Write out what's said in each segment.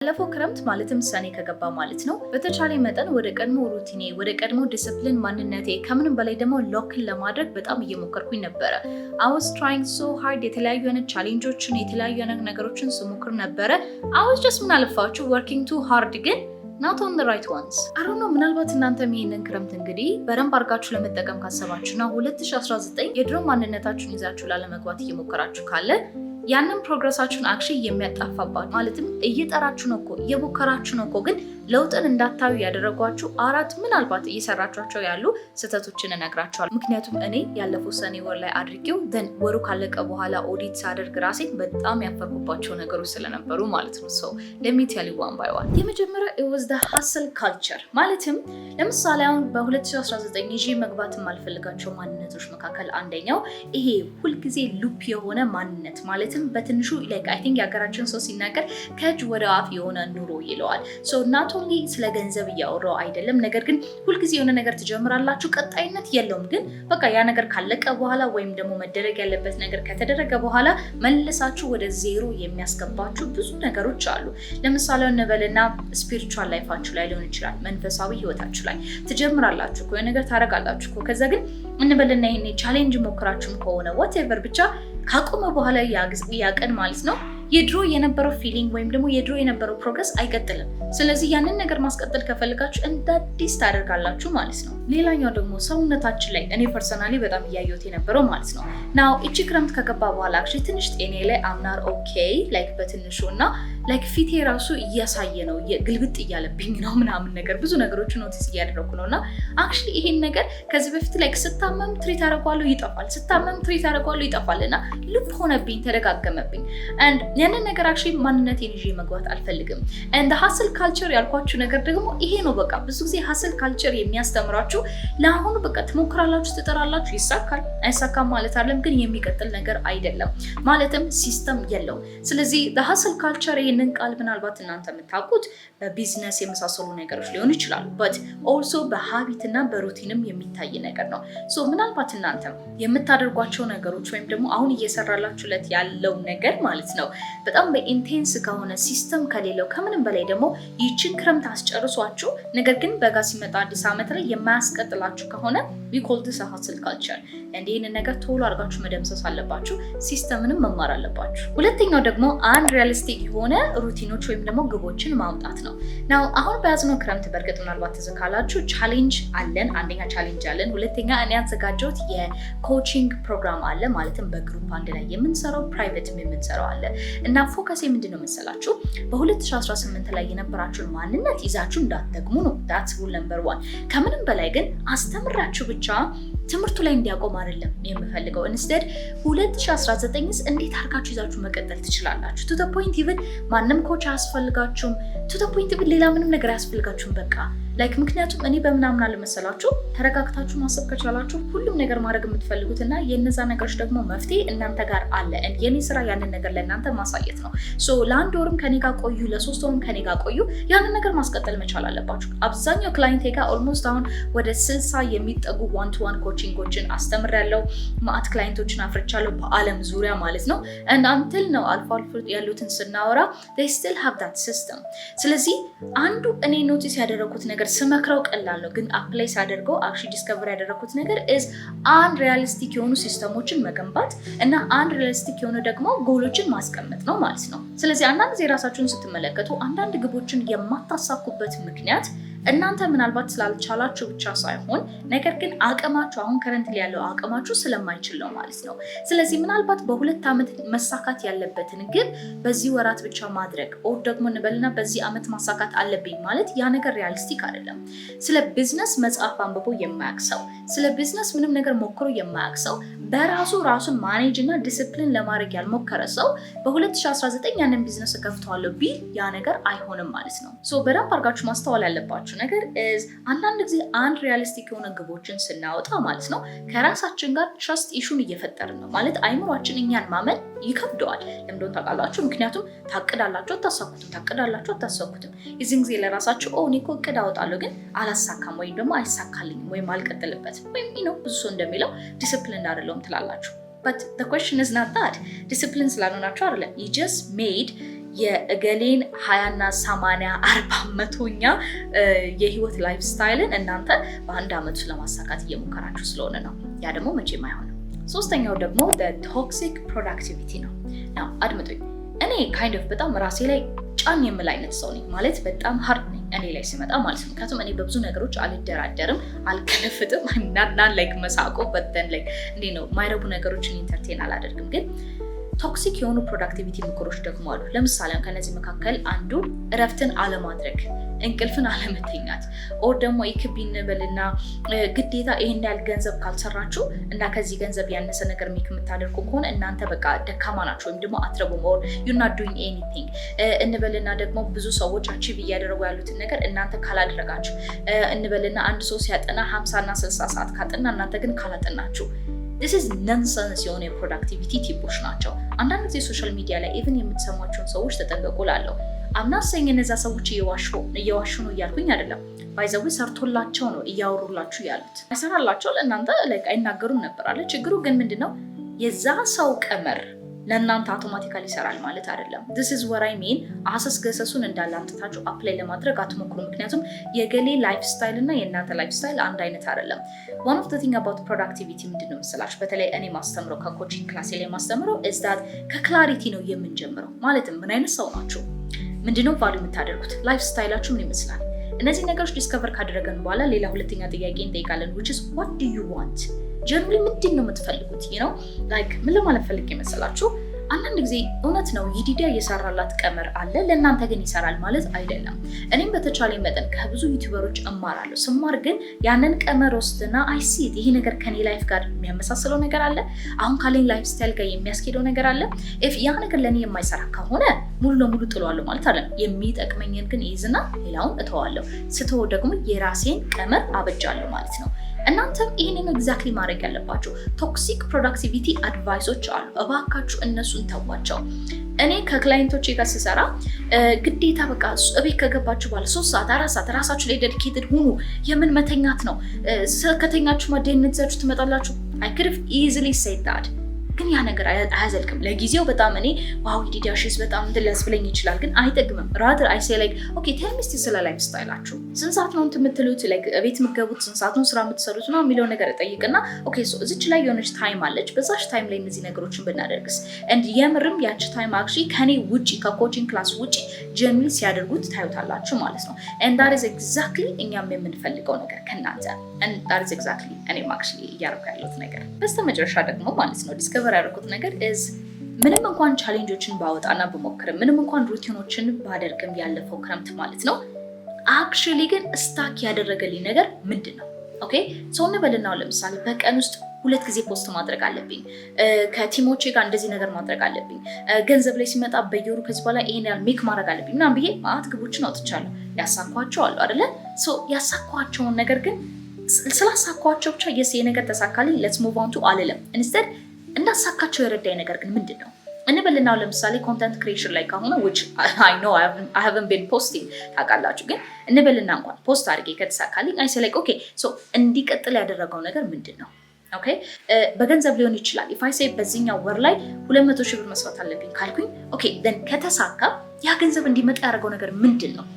ያለፈው ክረምት ማለትም ሰኔ ከገባ ማለት ነው በተቻለ መጠን ወደ ቀድሞ ሩቲኔ ወደ ቀድሞ ዲሲፕሊን ማንነቴ ከምንም በላይ ደግሞ ሎክን ለማድረግ በጣም እየሞከርኩኝ ነበረ። I was trying so hard የተለያዩ አይነት ቻሌንጆችን የተለያዩ አይነት ነገሮችን ስሞክር ነበረ። I was just ምን አለፋችሁ working too hard ግን not on the right ones. I don't know ምናልባት እናንተም ይሄንን ክረምት እንግዲህ በደንብ አድርጋችሁ ለመጠቀም ካሰባችሁና 2019 የድሮ ማንነታችሁን ይዛችሁ ላለመግባት እየሞከራችሁ ካለ ያንን ፕሮግረሳችሁን አክሽን የሚያጣፋባችሁ ማለትም እየጠራችሁ ነው እኮ እየሞከራችሁ ነው እኮ ግን ለውጥን እንዳታዩ ያደረጓችሁ አራት ምናልባት እየሰራችኋቸው ያሉ ስህተቶችን እነግራችኋለሁ። ምክንያቱም እኔ ያለፈው ሰኔ ወር ላይ አድርጌው ወሩ ካለቀ በኋላ ኦዲት ሳደርግ ራሴን በጣም ያፈርኩባቸው ነገሮች ስለነበሩ ማለት ነው። So let me tell you one by one. የመጀመሪያው it was the hustle culture ማለትም ለምሳሌ አሁን በ2019 ይዤ መግባት የማልፈልጋቸው ማንነቶች መካከል አንደኛው ይሄ ሁልጊዜ ሉፕ የሆነ ማንነት ማለትም በትንሹ like I think የሀገራችን ሰው ሲናገር ከእጅ ወደ አፍ የሆነ ኑሮ ይለዋል። So not only ስለ ገንዘብ እያወራው አይደለም፣ ነገር ግን ሁልጊዜ የሆነ ነገር ትጀምራላችሁ ቀጣይነት የለውም። ግን በቃ ያ ነገር ካለቀ በኋላ ወይም ደግሞ መደረግ ያለበት ነገር ከተደረገ በኋላ መልሳችሁ ወደ ዜሮ የሚያስገባችሁ ብዙ ነገሮች አሉ። ለምሳሌ እንበልና ስፒሪቹዋል ላይፋችሁ ላይ ሊሆን ይችላል፣ መንፈሳዊ ህይወታችሁ ላይ ትጀምራላችሁ እኮ ነገር ታረጋላችሁ እኮ ከዛ ግን እንበልና ይሄኔ ቻሌንጅ ሞክራችሁም ከሆነ whatever ብቻ ካቆመ በኋላ ያቀን ማለት ነው የድሮ የነበረው ፊሊንግ ወይም ደግሞ የድሮ የነበረው ፕሮግረስ አይቀጥልም። ስለዚህ ያንን ነገር ማስቀጠል ከፈልጋችሁ እንደ አዲስ ታደርጋላችሁ ማለት ነው። ሌላኛው ደግሞ ሰውነታችን ላይ እኔ ፐርሰናሊ በጣም እያየሁት የነበረው ማለት ነው ናው እቺ ክረምት ከገባ በኋላ አክቹሊ ትንሽ ጤኔ ላይ አምናር ኦኬ ላይክ በትንሹ እና ላይክ ፊቴ ራሱ እያሳየ ነው ግልብጥ እያለብኝ ነው ምናምን ነገር ብዙ ነገሮች ኖቲስ እያደረኩ ነውና አክቹሊ ይሄን ነገር ከዚህ በፊት ላይክ ስታመም ትሪት አደርጋለሁ ይጠፋል፣ ስታመም ትሪት አደርጋለሁ ይጠፋልና ልብ ሆነብኝ ተደጋገመብኝ and ያንን ነገር አክቹሊ ማንነቴን ይዤ መግባት አልፈልግም። and the hustle culture ያልኳችሁ ነገር ደግሞ ይሄ ነው። በቃ ብዙ ጊዜ hustle culture የሚያስተምራችሁ ለአሁኑ በቃ ትሞክራላችሁ ትጠራላችሁ ይሳካል አይሳካም ማለት አይደለም፣ ግን የሚቀጥል ነገር አይደለም ማለትም ሲስተም የለውም። ስለዚህ the hustle culture ይሄንን ቃል ምናልባት እናንተ የምታውቁት በቢዝነስ የመሳሰሉ ነገሮች ሊሆን ይችላል but also በሃቢት እና በሩቲንም የሚታይ ነገር ነው። so ምናልባት እናንተ የምታደርጓቸው ነገሮች ወይም ደግሞ አሁን እየሰራላችሁለት ያለው ነገር ማለት ነው በጣም በኢንቴንስ ከሆነ ሲስተም ከሌለው ከምንም በላይ ደግሞ ይችን ክረምት አስጨርሷችሁ ነገር ግን በጋ ሲመጣ አዲስ ዓመት ላይ የማያስቀጥላችሁ ከሆነ we call this a hustle culture and ይሄንን ነገር ቶሎ አድርጋችሁ መደምሰስ አለባችሁ፣ ሲስተምንም መማር አለባችሁ። ሁለተኛው ደግሞ አንሪያሊስቲክ የሆነ ሩቲኖች ወይም ደግሞ ግቦችን ማውጣት ነው። ናው አሁን በያዝነው ክረምት በእርግጥ ምናልባት ተዘካላችሁ ቻሌንጅ አለን። አንደኛ ቻሌንጅ አለን፣ ሁለተኛ እኔ ያዘጋጀሁት የኮቺንግ ፕሮግራም አለ ማለትም በግሩፕ አንድ ላይ የምንሰራው ፕራይቬትም የምንሰራው አለ እና ፎከስ ምንድነው መሰላችሁ በ2018 ላይ የነበራችሁን ማንነት ይዛችሁ እንዳትደግሙ ነው። that's rule number 1። ከምንም በላይ ግን አስተምራችሁ ብቻ ትምህርቱ ላይ እንዲያቆም አይደለም የምፈልገው። instead 2019ስ እንዴት አድርጋችሁ ይዛችሁ መቀጠል ትችላላችሁ to the point even ማንም ኮች አያስፈልጋችሁም to the point even ሌላ ምንም ነገር አያስፈልጋችሁም በቃ ላይክ ምክንያቱም እኔ በምናምን አለመሰላችሁ ተረጋግታችሁ ማሰብ ከቻላችሁ ሁሉም ነገር ማድረግ የምትፈልጉትና የነዛ ነገሮች ደግሞ መፍትሄ እናንተ ጋር አለ and የኔ ስራ ያንን ነገር ለእናንተ ማሳየት ነው። so ለአንድ ወርም ከኔ ጋር ቆዩ፣ ለሶስት ወርም ከኔ ጋር ቆዩ፣ ያንን ነገር ማስቀጠል መቻል አለባችሁ። አብዛኛው ክላይንቴ ጋር ኦልሞስት አሁን ወደ 60 የሚጠጉ one to one ኮቺንጎችን አስተምራለሁ። ማአት ክላይንቶችን አፍርቻለሁ በአለም ዙሪያ ማለት ነው and until ነው አልፎ ያሉትን ስናወራ they still have that system። ስለዚህ አንዱ እኔ ኖቲስ ያደረኩት ነገር ስመክረው ቀላል ነው ግን አፕላይ ሳደርገው አክቹሊ ዲስከቨር ያደረኩት ነገር is unrealistic የሆኑ ሲስተሞችን መገንባት እና unrealistic የሆኑ ደግሞ ጎሎችን ማስቀመጥ ነው ማለት ነው። ስለዚህ አንዳንድ ጊዜ ራሳችሁን ስትመለከቱ አንዳንድ ግቦችን የማታሳኩበት ምክንያት እናንተ ምናልባት ስላልቻላችሁ ብቻ ሳይሆን ነገር ግን አቅማችሁ አሁን ከረንትሊ ያለው አቅማችሁ ስለማይችል ነው ማለት ነው። ስለዚህ ምናልባት በሁለት ዓመት መሳካት ያለበትን ግን በዚህ ወራት ብቻ ማድረግ ኦር ደግሞ እንበልና በዚህ ዓመት ማሳካት አለብኝ ማለት ያ ነገር ሪያሊስቲክ አይደለም። ስለ ቢዝነስ መጽሐፍ አንብቦ የማያውቅ ሰው፣ ስለ ቢዝነስ ምንም ነገር ሞክሮ የማያውቅ ሰው፣ በራሱ ራሱን ማኔጅ እና ዲሲፕሊን ለማድረግ ያልሞከረ ሰው በ2019 ያንን ቢዝነስ ከፍተዋለሁ ቢል ያ ነገር አይሆንም ማለት ነው። ሶ በደንብ አድርጋችሁ ማስተዋል ያለባችሁ ነገር is አንዳንድ ጊዜ አንሪያሊስቲክ የሆነ ግቦችን ስናወጣ ማለት ነው ከራሳችን ጋር ትረስት ኢሹን እየፈጠርን ነው ማለት አይምሯችን እኛን ማመን ይከብደዋል። ለምንድነው ታውቃላችሁ? ምክንያቱም ታቅዳላችሁ አታሳኩትም፣ ታቅዳላችሁ አታሳኩትም። የዚህን ጊዜ ለራሳችሁ እኔ እኮ እቅድ አወጣለሁ ግን አላሳካም ወይም ደግሞ አይሳካልኝም ወይም አልቀጥልበትም ወይም ብዙ ሰው እንደሚለው ዲሲፕሊን አይደለሁም ትላላችሁ። But the question is not that. Discipline ስላልሆናችሁ አይደለም። You just made የእገሌን 20 እና 80 40 መቶኛ የህይወት ላይፍ ስታይልን እናንተ በአንድ አመት ለማሳካት እየሞከራችሁ ስለሆነ ነው። ያ ደግሞ መቼም አይሆንም። ሶስተኛው ደግሞ ቶክሲክ ፕሮዳክቲቪቲ ነው። ናው አድምጡኝ። እኔ ካይንድ ኦፍ በጣም ራሴ ላይ ጫን የምል አይነት ሰው ነኝ ማለት በጣም ሃርድ ነኝ እኔ ላይ ሲመጣ ማለት ነው። ምክንያቱም እኔ በብዙ ነገሮች አልደራደርም፣ አልከለፍትም። ናን ላይክ መሳቆ በተን ላይክ እንዴ ነው ማይረቡ ነገሮችን ኢንተርቴን አላደርግም። ግን ቶክሲክ የሆኑ ፕሮዳክቲቪቲ ምክሮች ደግሞ አሉ። ለምሳሌ ከነዚህ መካከል አንዱ እረፍትን አለማድረግ፣ እንቅልፍን አለመተኛት፣ ኦር ደግሞ ይክቢን በልና ግዴታ ይሄን ያህል ገንዘብ ካልሰራችሁ እና ከዚህ ገንዘብ ያነሰ ነገር ሜክ የምታደርጉ ከሆነ እናንተ በቃ ደካማ ናችሁ ወይም ደግሞ አትረቡም፣ ኦር you're not doing anything እንበልና ደግሞ ብዙ ሰዎች አቺቭ እያደረጉ ያሉትን ነገር እናንተ ካላደረጋችሁ እንበልና አንድ ሰው ሲያጠና 50 እና 60 ሰዓት ካጠና እናንተ ግን ካላጠናችሁ this is nonsense የሆነ የፕሮዳክቲቪቲ ቲፖች ናቸው። አንዳንድ ጊዜ ሶሻል ሚዲያ ላይ ኢቭን የምትሰሟቸውን ሰዎች ተጠንቀቁ እላለሁ። አምናሰኝ እነዛ ሰዎች እየዋሹ ነው እያልኩኝ አይደለም። ባይዘው ሰርቶላቸው ነው እያወሩላችሁ ያሉት። አይሰራላቸው ለእናንተ ላይክ አይናገሩም ነበር አለ። ችግሩ ግን ምንድነው የዛ ሰው ቀመር ለእናንተ አውቶማቲካሊ ይሰራል ማለት አይደለም። this is what I mean አሰስ ገሰሱን እንዳላንተታችሁ አፕላይ ለማድረግ አትሞክሩ። ምክንያቱም የገሌ ላይፍ ስታይል እና የእናንተ ላይፍ ስታይል አንድ አይነት አይደለም። one of the thing about productivity ምንድነው መሰላችሁ? በተለይ እኔ ማስተምረው ከኮቺንግ ክላስ ላይ ማስተምረው is that ከክላሪቲ ነው የምንጀምረው። ማለትም ምን አይነት ሰው ናችሁ? ምንድነው ቫልዩ የምታደርጉት? ላይፍ ስታይላችሁ ምን ይመስላል? እነዚህ ነገሮች ዲስከቨር ካደረገን በኋላ ሌላ ሁለተኛ ጥያቄ እንጠይቃለን which is what do you want? ጀነራሊ ምንድን ነው የምትፈልጉት? ላይክ ምን ለማለት ፈልጌ መሰላችሁ? አንዳንድ ጊዜ እውነት ነው ይዲዲያ የሰራላት ቀመር አለ፣ ለእናንተ ግን ይሰራል ማለት አይደለም። እኔም በተቻለ መጠን ከብዙ ዩቲዩበሮች እማራለሁ። ስማር ግን ያንን ቀመር ወስድና አይሲት ይሄ ነገር ከኔ ላይፍ ጋር የሚያመሳስለው ነገር አለ፣ አሁን ካለኝ ላይፍ ስታይል ጋር የሚያስኬደው ነገር አለ። ኢፍ ያ ነገር ለእኔ የማይሰራ ከሆነ ሙሉ ለሙሉ ጥሏለሁ ማለት አይደለም። የሚጠቅመኝን ግን ይዝና ሌላውን እተዋለሁ። ስተው ደግሞ የራሴን ቀመር አበጃለሁ ማለት ነው። እናንተም ይሄንን ኤግዛክትሊ ማድረግ ያለባችሁ። ቶክሲክ ፕሮዳክቲቪቲ አድቫይሶች አሉ፣ እባካችሁ እነሱን ተዋቸው። እኔ ከክላይንቶቼ ጋር ስሰራ ግዴታ በቃ እቤት ከገባችሁ በኋላ 3 ሰዓት 4 ሰዓት ራሳችሁ ላይ ዴዲኬትድ ሁኑ። የምን መተኛት ነው? ከተኛችሁ ማደነት ይዛችሁ ትመጣላችሁ። I could have easily said that ግን ያ ነገር አያዘልቅም። ለጊዜው በጣም እኔ ዋው ዲዳሽስ በጣም ሊያስብለኝ ይችላል፣ ግን አይጠቅምም። rather I say like okay tell me ስለ ላይፍ ስታይላችሁ ስንት ሰዓት ነው የምትሉት? like ቤት የምትገቡት ስንት ሰዓት ነው ስራ የምትሰሩት ነው የሚለው ነገር እጠይቅና okay so እዚች ላይ የሆነች ታይም አለች፣ በዛች ታይም ላይ እነዚህ ነገሮችን ብናደርግስ and የምርም ያቺ ታይም actually ከኔ ውጪ ከኮቺንግ ክላስ ውጪ ጀነራሊ ሲያደርጉት ታዩታላችሁ ማለት ነው። and that is exactly እኛም የምንፈልገው ነገር ከናንተ and that is exactly እኔም actually እያደረኩ ያለሁት ነገር። በስተመጨረሻ ደግሞ ማለት ነው ዲስከቨር ያደረኩት ነገር is ምንም እንኳን ቻሌንጆችን ባወጣና በሞክርም ምንም እንኳን ሩቲኖችን ባደርግም ያለፈው ክረምት ማለት ነው actually ግን ስታክ ያደረገልኝ ነገር ምንድነው? ኦኬ ሶ እንበልና ለምሳሌ በቀን ውስጥ 2 ጊዜ ፖስት ማድረግ አለብኝ፣ ከቲሞቼ ጋር እንደዚህ ነገር ማድረግ አለብኝ፣ ገንዘብ ላይ ሲመጣ በየወሩ ከዚህ በኋላ ይሄን ያህል ሜክ ማድረግ አለብኝ ምናምን ብዬ ማት ግቦችን አውጥቻለሁ። ያሳኳቸው አሉ አይደለ? ሶ ያሳኳቸውን ነገር ግን ስላሳኳቸው ብቻ የሴ ነገር ተሳካልኝ let's move on to አለለም instead እንዳሳካቸው የረዳኝ ነገር ግን ምንድነው? እንበልና ለምሳሌ ኮንተንት ክሪኤሽን ላይ ከሆነ which I know I haven't been posting ታውቃላችሁ፣ ግን እንበልና እንኳን ፖስት አድርጌ ከተሳካልኝ I say like okay so እንዲቀጥል ያደረገው ነገር ምንድነው? ኦኬ በገንዘብ ሊሆን ይችላል። if I say በዚህኛው ወር ላይ 200 ሺህ ብር መስራት አለብኝ ካልኩኝ ኦኬ then ከተሳካ ያ ገንዘብ እንዲመጣ ያደረገው ነገር ምንድነው?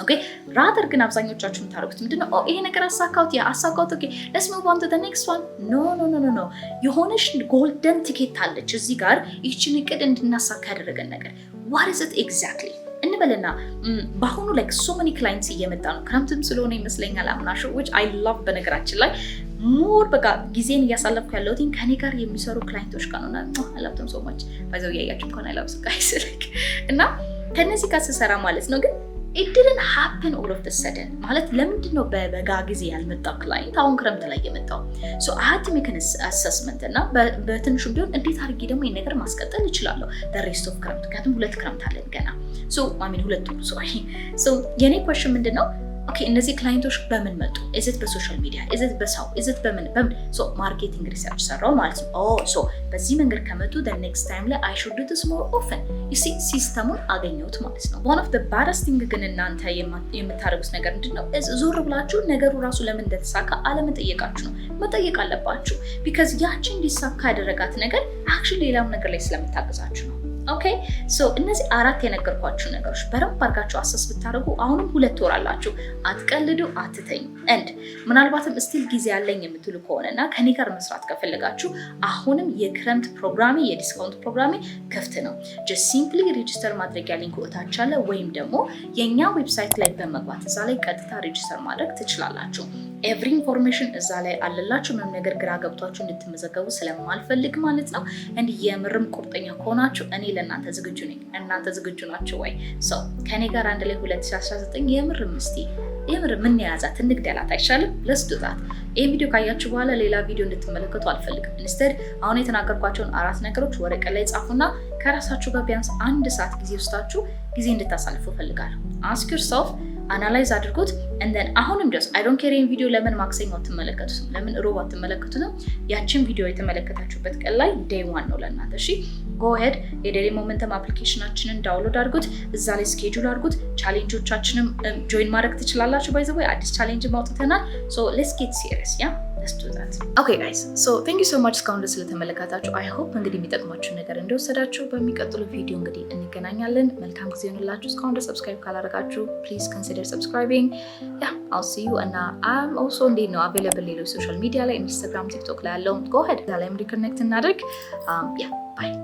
ኦኬ rather ግን አብዛኞቻችሁ የምታደርጉት ምንድነው? ይሄ ነገር አሳካውት ኦኬ let's move on to the next one no የሆነሽ ጎልደን ቲኬት አለች እዚህ ጋር ይህችን እቅድ እንድናሳካ ያደረገን ነገር what is it exactly? እንበልና በአሁኑ like so many clients እየመጣ ነው ክረምትም ስለሆነ ይመስለኛል አምናሹ which I love በነገራችን ላይ ሞር በቃ ጊዜን እያሳለፍኩ ያለሁት ከኔ ጋር የሚሰሩ ክላይንቶች ጋር ነውና I love them so much ባይዘው ያያችሁ እንኳን I love you guys እና ከነዚህ ጋር ስሰራ ማለት ነው ግን it didn't happen all of the sudden ማለት ለምንድነው በበጋ ጊዜ ያልመጣው ክላይንት አሁን ክረምት ላይ የመጣው? so I had to make an assessment እና በትንሹ ቢሆን እንዴት አድርጌ ደግሞ ይሄን ነገር ማስቀጠል እችላለሁ the rest of ክረምት ምክንያቱም 2 ክረምት አለን ገና so I mean 2 sorry so የኔ question ምንድነው ኦኬ እነዚህ ክላይንቶች በምን መጡ? is it በሶሻል ሚዲያ is it በሰው is it በምን so ማርኬቲንግ ሪሰርች ሰራው ማለት ነው። so በዚህ መንገድ ከመጡ the next time ላይ I should do this more often you see ሲስተሙን አገኘሁት ማለት ነው። one of the baddest thing ግን እናንተ የምታደርጉት ነገር ምንድነው? ዞር ብላችሁ ነገሩ ራሱ ለምን እንደተሳካ አለመጠየቃችሁ ነው። መጠየቅ አለባችሁ because ያቺ እንዲሳካ ያደረጋት ነገር actually ሌላም ነገር ላይ ስለምታገዛችሁ ነው። ኦኬ ሶ እነዚህ 4 የነገርኳችሁ ነገሮች በደንብ አድርጋችሁ አሰስ ብታደርጉ አሁንም 2 ወር አላችሁ። አትቀልዱ፣ አትተኙ። ኤንድ ምናልባትም ስቲል ጊዜ ያለኝ የምትሉ ከሆነና ከኔ ጋር መስራት ከፈለጋችሁ አሁንም የክረምት ፕሮግራሜ የዲስካውንት ፕሮግራሜ ክፍት ነው። ጀስት ሲምፕሊ ሬጂስተር ማድረጊያ ሊንክ እታች አለ፣ ወይም ደግሞ የኛ ዌብሳይት ላይ በመግባት እዛ ላይ ቀጥታ ሬጂስተር ማድረግ ትችላላችሁ። ኤቭሪ ኢንፎርሜሽን እዛ ላይ አለላችሁ። ምንም ነገር ግራ ገብቷችሁ እንድትመዘገቡ ስለማልፈልግ ማለት ነው። እንድ የምርም ቁርጠኛ ከሆናችሁ እኔ ለእናንተ ዝግጁ ነኝ። እናንተ ዝግጁ ናችሁ ወይ? ሰው ከኔ ጋር አንድ ላይ 2019 የምርም እስቲ ምን የያዛት እንግደላት አይሻልም? ለስዱታት ይህ ቪዲዮ ካያችሁ በኋላ ሌላ ቪዲዮ እንድትመለከቱ አልፈልግም። ኢንስቴድ አሁን የተናገርኳቸውን 4 ነገሮች ወረቀት ላይ ጻፉና ከራሳችሁ ጋር ቢያንስ 1 ሰዓት ጊዜ ውስጣችሁ ጊዜ እንድታሳልፉ ፈልጋለሁ። አስክ ዮርሰልፍ አናላይዝ አድርጉት። እንደን አሁንም ድረስ አይ ዶንት ኬር ይሄን ቪዲዮ ለምን ማክሰኞ አትመለከቱትም? ለምን ሮብ አትመለከቱትም? ያችን ቪዲዮ የተመለከታችሁበት ቀን ላይ ዴይ 1 ነው ለእናንተ። እሺ ጎ ሄድ የዴሊ ሞመንተም አፕሊኬሽናችንን ዳውንሎድ አድርጉት። እዛ ላይ ስኬጁል አድርጉት። ቻሌንጆቻችንም ጆይን ማድረግ ትችላላችሁ። ባይ ዘ ወይ አዲስ ቻሌንጅ ማውጥተናል። ሶ ሌትስ ጌት ሲሪየስ ያ let's do that. Okay guys, so thank you so much እስካሁን ድረስ ስለተመለከታችሁ። I hope እንግዲህ የሚጠቅማችሁ ነገር እንደወሰዳችሁ። በሚቀጥለው ቪዲዮ እንግዲህ እንገናኛለን። መልካም ጊዜ ይሁንላችሁ። እስካሁን ድረስ ሰብስክራይብ ካላደረጋችሁ please consider subscribing. Yeah, I'll see you and I'm also indeed no available ሌሎች ሶሻል ሚዲያ ላይ Instagram, TikTok ላይ ያለው go ahead. ዛሬም ሪኮኔክት እናድርግ. Yeah, bye.